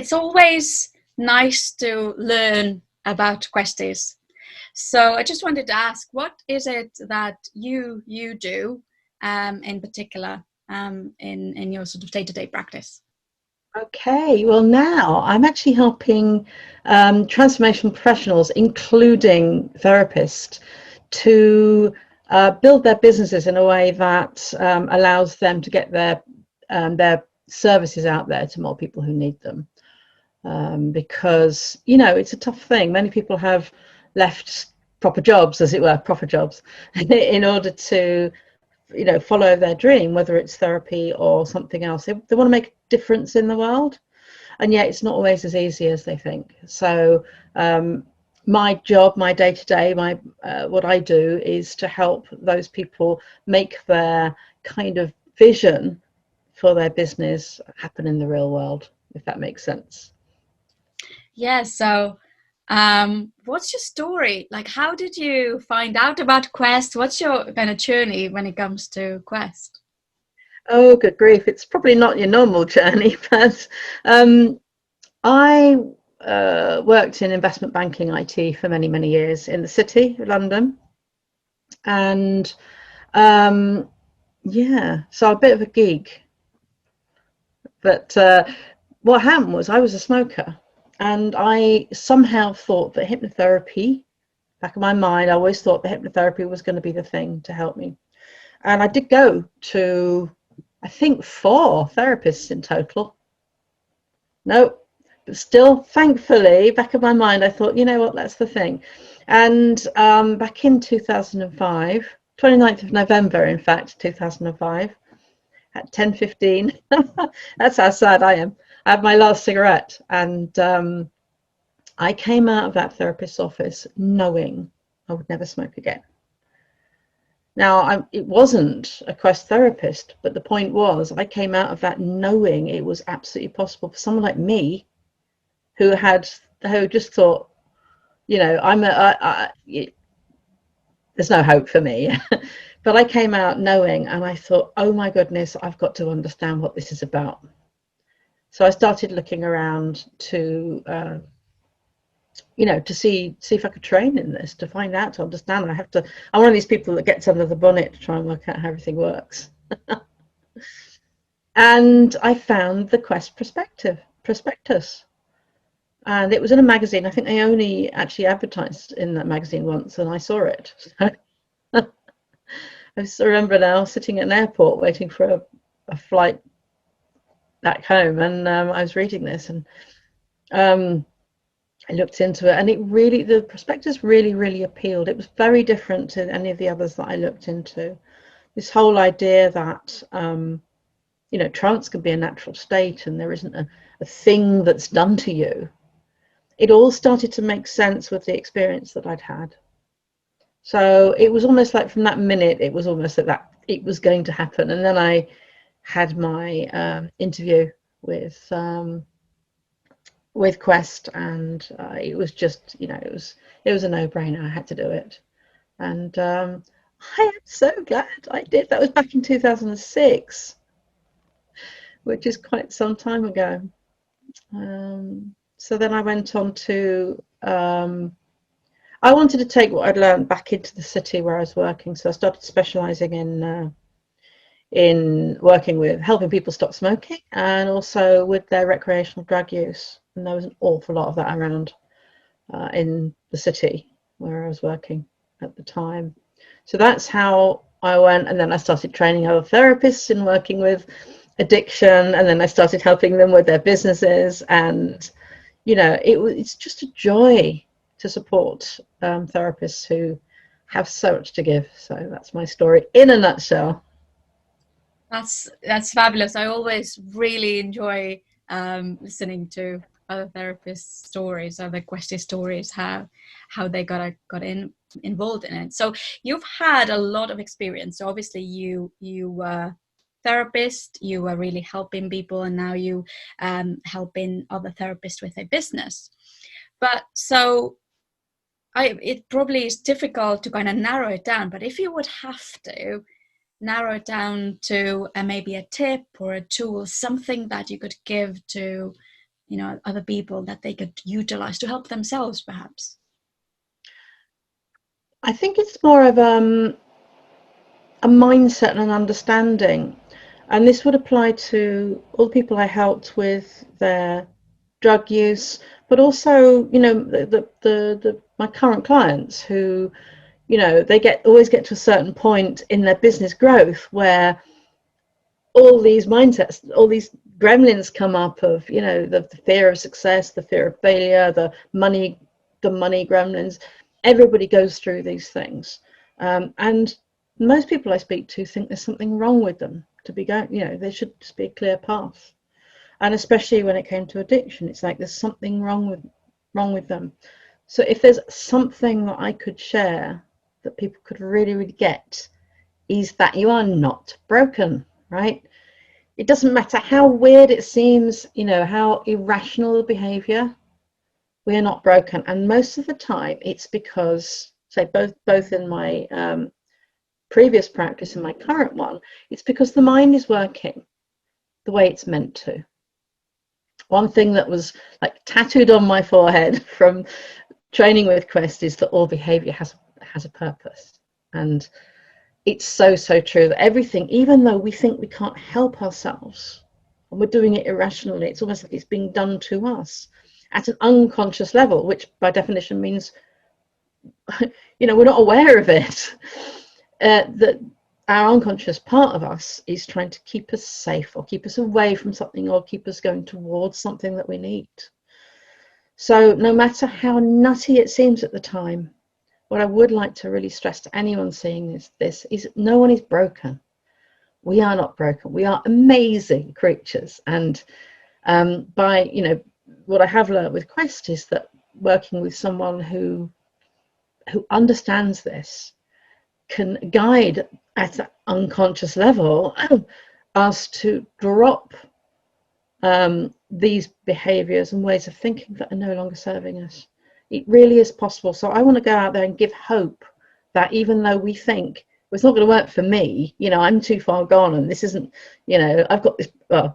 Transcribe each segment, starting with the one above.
it's always nice to learn about Questies. So I just wanted to ask, what is it that you do in particular in your sort of day-to-day practice? Okay, well, now I'm actually helping transformation professionals, including therapists, to build their businesses in a way that allows them to get their services out there to more people who need them. Because, you know, it's a tough thing. Many people have left proper jobs, as it were, proper jobs, in order to, you know, follow their dream, whether it's therapy or something else. They want to make a difference in the world, and yet it's not always as easy as they think. So my job, my day-to-day, what I do is to help those people make their kind of vision for their business happen in the real world, if that makes sense. Yeah, so what's your story? Like, how did you find out about Quest? What's your kind of journey when it comes to Quest? Oh, good grief. It's probably not your normal journey, but I worked in investment banking IT for many, many years in the city of London. And yeah, so a bit of a geek. But what happened was I was a smoker, and I somehow thought that hypnotherapy, back in my mind, I always thought that hypnotherapy was going to be the thing to help me. And I did go to, I think, 4 therapists in total. No, but still, thankfully, back in my mind, I thought, you know what, that's the thing. And back in 2005, 29th of November, in fact, 2005, at 10:15, that's how sad I am. I had my last cigarette, and I came out of that therapist's office knowing I would never smoke again. Now, it wasn't a Quest therapist, but the point was I came out of that knowing it was absolutely possible for someone like me who just thought, you know, there's no hope for me. But I came out knowing, and I thought, oh my goodness, I've got to understand what this is about. So I started looking around to, you know, to see if I could train in this, to find out, to understand. I'm one of these people that gets under the bonnet to try and work out how everything works. And I found the Quest prospectus. And it was in a magazine. I think they only actually advertised in that magazine once, and I saw it. So I just remember now sitting at an airport waiting for a flight back home, and I was reading this, and I looked into it, and the prospectus really appealed. It was very different to any of the others that I looked into. This whole idea that you know, trance can be a natural state, and there isn't a thing that's done to you. It all started to make sense with the experience that I'd had. So it was almost like from that minute, it was almost that it was going to happen. And then I had my interview with Quest, and it was just, you know, it was a no-brainer. I had to do it, and I am so glad I did. That was back in 2006, which is quite some time ago. So then I went on to, I wanted to take what I'd learned back into the city where I was working. So I started specialising in working with helping people stop smoking, and also with their recreational drug use. And there was an awful lot of that around in the city where I was working at the time. So that's how I went, and then I started training other therapists in working with addiction, and then I started helping them with their businesses. And you know, it's just a joy to support therapists who have so much to give. So that's my story in a nutshell. That's fabulous. I always really enjoy listening to other therapists' stories, other Questie stories, how they got involved in it. So you've had a lot of experience. So obviously you were therapist, you were really helping people, and now you helping other therapists with their business. But so it probably is difficult to kind of narrow it down. But if you would have to narrow it down to maybe a tip or a tool, something that you could give to other people that they could utilize to help themselves, perhaps? I think it's more of a mindset and an understanding, and this would apply to all the people I helped with their drug use, but also my current clients who they always get to a certain point in their business growth where all these mindsets, all these gremlins come up of the fear of success, the fear of failure, the money gremlins. Everybody goes through these things, and most people I speak to think there's something wrong with them to be going. There should just be a clear path, and especially when it came to addiction, it's like there's something wrong with them. So if there's something that I could share that people could really, really get, is that you are not broken, right? It doesn't matter how weird it seems, how irrational the behavior, we are not broken. And most of the time it's because, say, both in my previous practice and my current one, it's because the mind is working the way it's meant to. One thing that was like tattooed on my forehead from training with Quest is that all behavior has a purpose. And it's so true that everything, even though we think we can't help ourselves and we're doing it irrationally, it's almost like it's being done to us at an unconscious level, which by definition means we're not aware of it. That our unconscious part of us is trying to keep us safe, or keep us away from something, or keep us going towards something that we need. So no matter how nutty it seems at the time, what I would like to really stress to anyone seeing this is no one is broken. We are not broken. We are amazing creatures. And by what I have learned with Quest is that working with someone who understands this can guide at an unconscious level us to drop these behaviors and ways of thinking that are no longer serving us. It really is possible. So I want to go out there and give hope that even though we think, well, it's not going to work for me, I'm too far gone and this isn't, I've got this,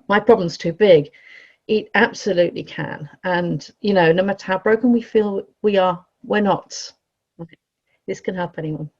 my problem's too big. It absolutely can. And, no matter how broken we feel we are, we're not. This can help anyone.